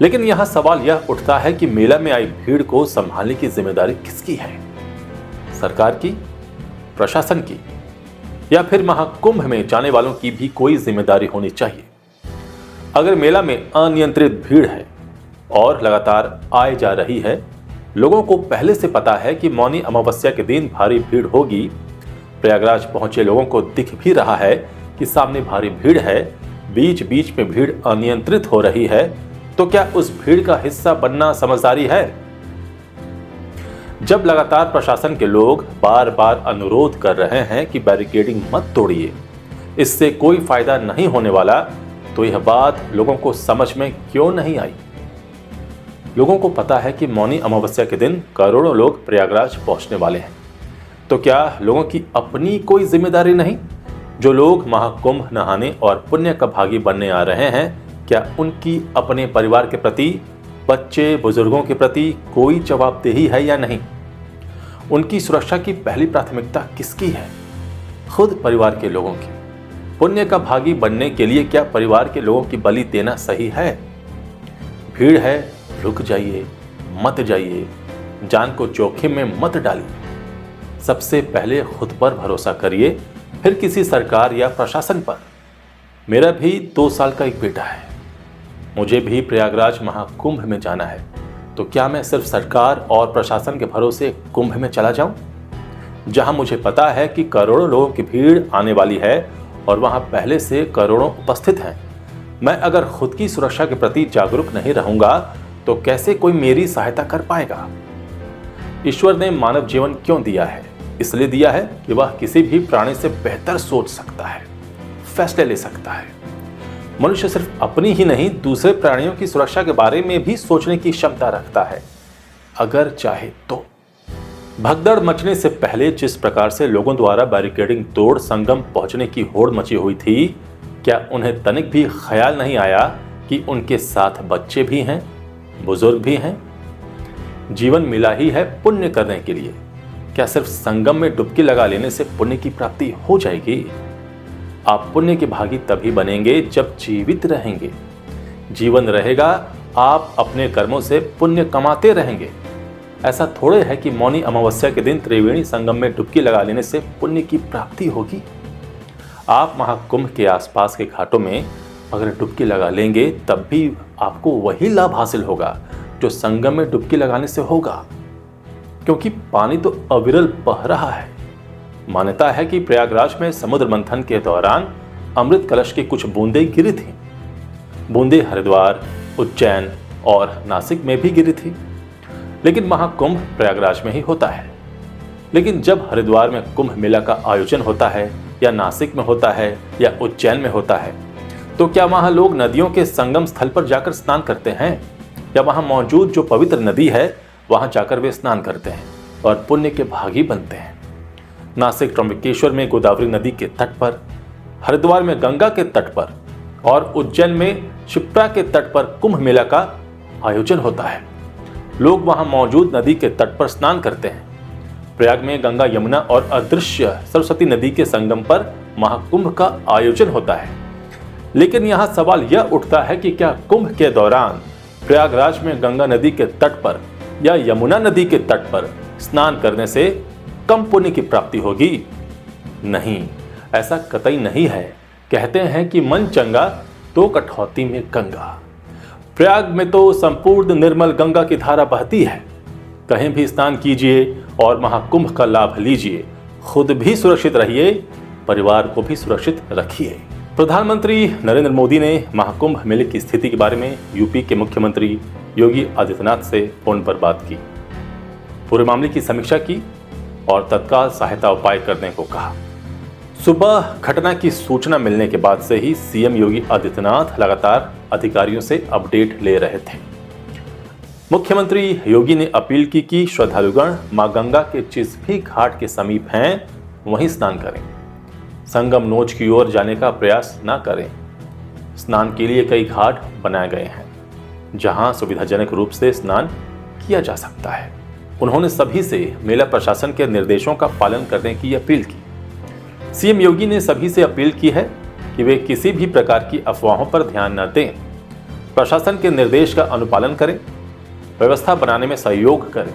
लेकिन यहां सवाल यह उठता है कि मेला में आई भीड़ को संभालने की जिम्मेदारी किसकी है? सरकार की, प्रशासन की, या फिर महाकुंभ में जाने वालों की भी कोई जिम्मेदारी होनी चाहिए? अगर मेला में अनियंत्रित भीड़ है और लगातार आए जा रही है, लोगों को पहले से पता है कि मौनी अमावस्या के दिन भारी भीड़ होगी, प्रयागराज पहुंचे लोगों को दिख भी रहा है कि सामने भारी भीड़ है, बीच बीच में भीड़ अनियंत्रित हो रही है, तो क्या उस भीड़ का हिस्सा बनना समझदारी है? जब लगातार प्रशासन के लोग बार बार अनुरोध कर रहे हैं कि बैरिकेडिंग मत तोड़िए, इससे कोई फायदा नहीं होने वाला, तो यह बात लोगों को समझ में क्यों नहीं आई? लोगों को पता है कि मौनी अमावस्या के दिन करोड़ों लोग प्रयागराज पहुंचने वाले हैं, तो क्या लोगों की अपनी कोई जिम्मेदारी नहीं? जो लोग महाकुंभ नहाने और पुण्य का भागी बनने आ रहे हैं, क्या उनकी अपने परिवार के प्रति, बच्चे बुजुर्गों के प्रति कोई जवाबदेही है या नहीं? उनकी सुरक्षा की पहली प्राथमिकता किसकी है? खुद परिवार के लोगों की। पुण्य का भागी बनने के लिए क्या परिवार के लोगों की बलि देना सही है? भीड़ है, रुक जाइए, मत जाइए, जान को जोखिम में मत डालिए। सबसे पहले खुद पर भरोसा करिए, फिर किसी सरकार या प्रशासन पर। मेरा भी 2 साल का एक बेटा है, मुझे भी प्रयागराज महाकुंभ में जाना है, तो क्या मैं सिर्फ सरकार और प्रशासन के भरोसे कुंभ में चला जाऊं, जहां मुझे पता है कि करोड़ों लोगों की भीड़ आने वाली है और वहां पहले से करोड़ों उपस्थित हैं? मैं अगर खुद की सुरक्षा के प्रति जागरूक नहीं रहूंगा, तो कैसे कोई मेरी सहायता कर पाएगा? ईश्वर ने मानव जीवन क्यों दिया है? इसलिए दिया है कि वह किसी भी प्राणी से बेहतर सोच सकता है, फैसले ले सकता है। मनुष्य सिर्फ अपनी ही नहीं, दूसरे प्राणियों की सुरक्षा के बारे में भी सोचने की क्षमता रखता है, अगर चाहे तो। भगदड़ मचने से पहले जिस प्रकार से लोगों द्वारा बैरिकेडिंग तोड़ संगम पहुंचने की होड़ मची हुई थी, क्या उन्हें तनिक भी ख्याल नहीं आया कि उनके साथ बच्चे भी हैं, बुजुर्ग भी हैं? जीवन मिला ही है पुण्य करने के लिए, क्या सिर्फ संगम में डुबकी लगा लेने से पुण्य की प्राप्ति हो जाएगी? आप पुण्य के भागी तभी बनेंगे जब जीवित रहेंगे। जीवन रहेगा, आप अपने कर्मों से पुण्य कमाते रहेंगे। ऐसा थोड़े है कि मौनी अमावस्या के दिन त्रिवेणी संगम में डुबकी लगा लेने से पुण्य की प्राप्ति होगी। आप महाकुंभ के आसपास के घाटों में अगर डुबकी लगा लेंगे, तब भी आपको वही लाभ हासिल होगा जो संगम में डुबकी लगाने से होगा, क्योंकि पानी तो अविरल बह रहा है। मान्यता है कि प्रयागराज में समुद्र मंथन के दौरान अमृत कलश की कुछ बूंदें गिरी थी। बूंदें हरिद्वार, उज्जैन और नासिक में भी गिरी थी, लेकिन महाकुंभ प्रयागराज में ही होता है। लेकिन जब हरिद्वार में कुंभ मेला का आयोजन होता है, या नासिक में होता है, या उज्जैन में होता है, तो क्या वहां लोग नदियों के संगम स्थल पर जाकर स्नान करते हैं, या वहां मौजूद जो पवित्र नदी है वहां जाकर वे स्नान करते हैं और पुण्य के भागी बनते हैं? नासिक त्र्यंबकेश्वर में गोदावरी नदी के तट पर, हरिद्वार में गंगा के तट पर और उज्जैन में क्षिप्रा के तट पर कुंभ मेला का आयोजन होता है। लोग वहां मौजूद नदी के तट पर स्नान करते हैं। प्रयाग में गंगा, यमुना और अदृश्य सरस्वती नदी के संगम पर महाकुंभ का आयोजन होता है। लेकिन यहां सवाल यह उठता है कि क्या कुंभ के दौरान प्रयागराज में गंगा नदी के तट पर या यमुना नदी के तट पर स्नान करने से कम पुण्य की प्राप्ति होगी? नहीं, ऐसा कतई नहीं है। कहते हैं कि मन चंगा तो कठौती में गंगा। प्रयाग में तो संपूर्ण निर्मल गंगा की धारा बहती है। कहीं भी स्नान कीजिए और महाकुंभ का लाभ लीजिए। खुद भी सुरक्षित रहिए, परिवार को भी सुरक्षित रखिए। प्रधानमंत्री नरेंद्र मोदी ने महाकुंभ मेले की स्थिति के बारे में यूपी के मुख्यमंत्री योगी आदित्यनाथ से फोन पर बात की, पूरे मामले की समीक्षा की और तत्काल सहायता उपाय करने को कहा। सुबह घटना की सूचना मिलने के बाद से ही सीएम योगी आदित्यनाथ लगातार अधिकारियों से अपडेट ले रहे थे। मुख्यमंत्री योगी ने अपील की कि श्रद्धालुगण मां गंगा के जिस भी घाट के समीप हैं वहीं स्नान करें, संगम नोच की ओर जाने का प्रयास न करें। स्नान के लिए कई घाट बनाए गए हैं जहां सुविधाजनक रूप से स्नान किया जा सकता है। उन्होंने सभी से मेला प्रशासन के निर्देशों का पालन करने की अपील की। सीएम योगी ने सभी से अपील की है कि वे किसी भी प्रकार की अफवाहों पर ध्यान न दें। प्रशासन के निर्देश का अनुपालन करें, व्यवस्था बनाने में सहयोग करें।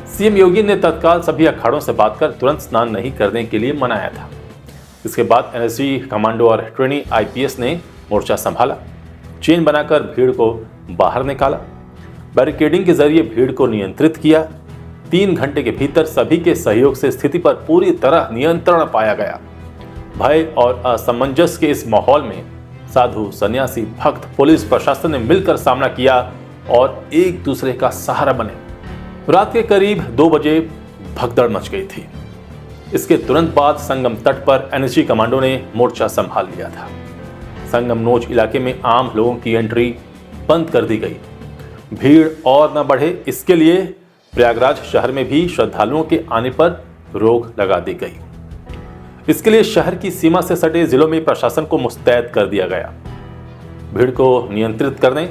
सीएम योगी ने तत्काल सभी अखाड़ों से बात कर तुरंत स्नान नहीं करने के लिए मनाया था। इसके बाद एनएसजी कमांडो और ट्रेनी आईपीएस ने मोर्चा संभाला, चेन बनाकर भीड़ को बाहर निकाला, बैरिकेडिंग के जरिए भीड़ को नियंत्रित किया। 3 घंटे के भीतर सभी के सहयोग से स्थिति पर पूरी तरह नियंत्रण पाया गया। भय और असमंजस के इस माहौल में साधु, सन्यासी, भक्त, पुलिस प्रशासन ने मिलकर सामना किया और एक दूसरे का सहारा बने। रात के करीब 2 बजे भगदड़ मच गई थी। इसके तुरंत बाद संगम तट पर एनएसजी कमांडो ने मोर्चा संभाल लिया था। संगम नोच इलाके में आम लोगों की एंट्री बंद कर दी गई। भीड़ और न बढ़े, इसके लिए प्रयागराज शहर में भी श्रद्धालुओं के आने पर रोक लगा दी गई। इसके लिए शहर की सीमा से सटे जिलों में प्रशासन को मुस्तैद कर दिया गया। भीड़ को नियंत्रित करने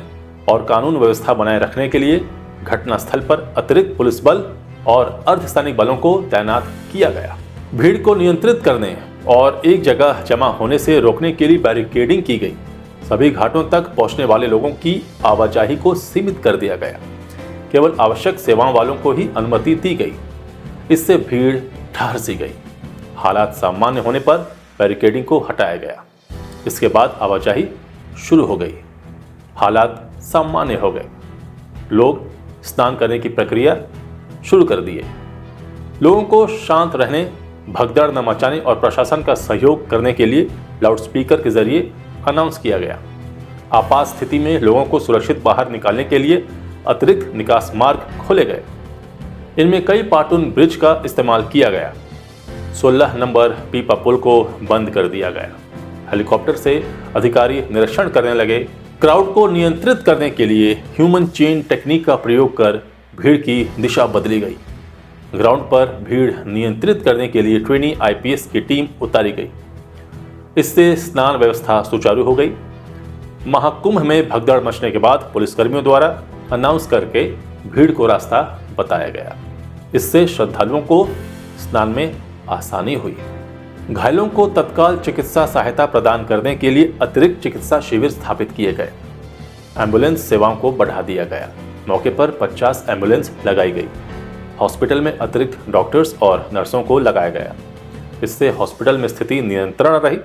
और कानून व्यवस्था बनाए रखने के लिए घटनास्थल पर अतिरिक्त पुलिस बल और अर्धसैनिक बलों को तैनात किया गया। भीड़ को नियंत्रित करने और एक जगह जमा होने से रोकने के लिए बैरिकेडिंग की गई। सभी घाटों तक पहुंचने वाले लोगों की आवाजाही को सीमित कर दिया गया। केवल आवश्यक सेवाओं वालों को ही अनुमति दी गई। इससे भीड़ ठहर सी गई। हालात सामान्य होने पर बैरिकेडिंग को हटाया गया। इसके बाद आवाजाही शुरू हो गई। हालात सामान्य हो गए। लोग स्नान करने की प्रक्रिया शुरू कर दिए। लोगों को शांत रहने, भगदड़ न मचाने और प्रशासन का सहयोग करने के लिए लाउडस्पीकर के जरिए अनाउंस किया गया। आपात स्थिति में लोगों को सुरक्षित बाहर निकालने के लिए अतिरिक्त निकास मार्ग खोले गए। इनमें कई पार्टून ब्रिज का इस्तेमाल किया गया। 16 नंबर पीपा पुल को बंद कर दिया गया। हेलीकॉप्टर से अधिकारी निरीक्षण करने लगे। क्राउड को नियंत्रित करने के लिए ह्यूमन चेन टेक्निक का प्रयोग कर भीड़ की दिशा बदली गई। ग्राउंड पर भीड़ नियंत्रित करने के लिए ट्रेनी आईपीएस की टीम उतारी गई। इससे स्नान व्यवस्था सुचारू हो गई। महाकुंभ में भगदड़ मचने के बाद पुलिसकर्मियों द्वारा अनाउंस करके भीड़ को रास्ता बताया गया। इससे श्रद्धालुओं को स्नान में आसानी हुई। घायलों को तत्काल चिकित्सा सहायता प्रदान करने के लिए अतिरिक्त चिकित्सा शिविर स्थापित किए गए। एम्बुलेंस सेवाओं को बढ़ा दिया गया। मौके पर 50 एम्बुलेंस लगाई गई। हॉस्पिटल में अतिरिक्त डॉक्टर्स और नर्सों को लगाया गया। इससे हॉस्पिटल में स्थिति नियंत्रण रही।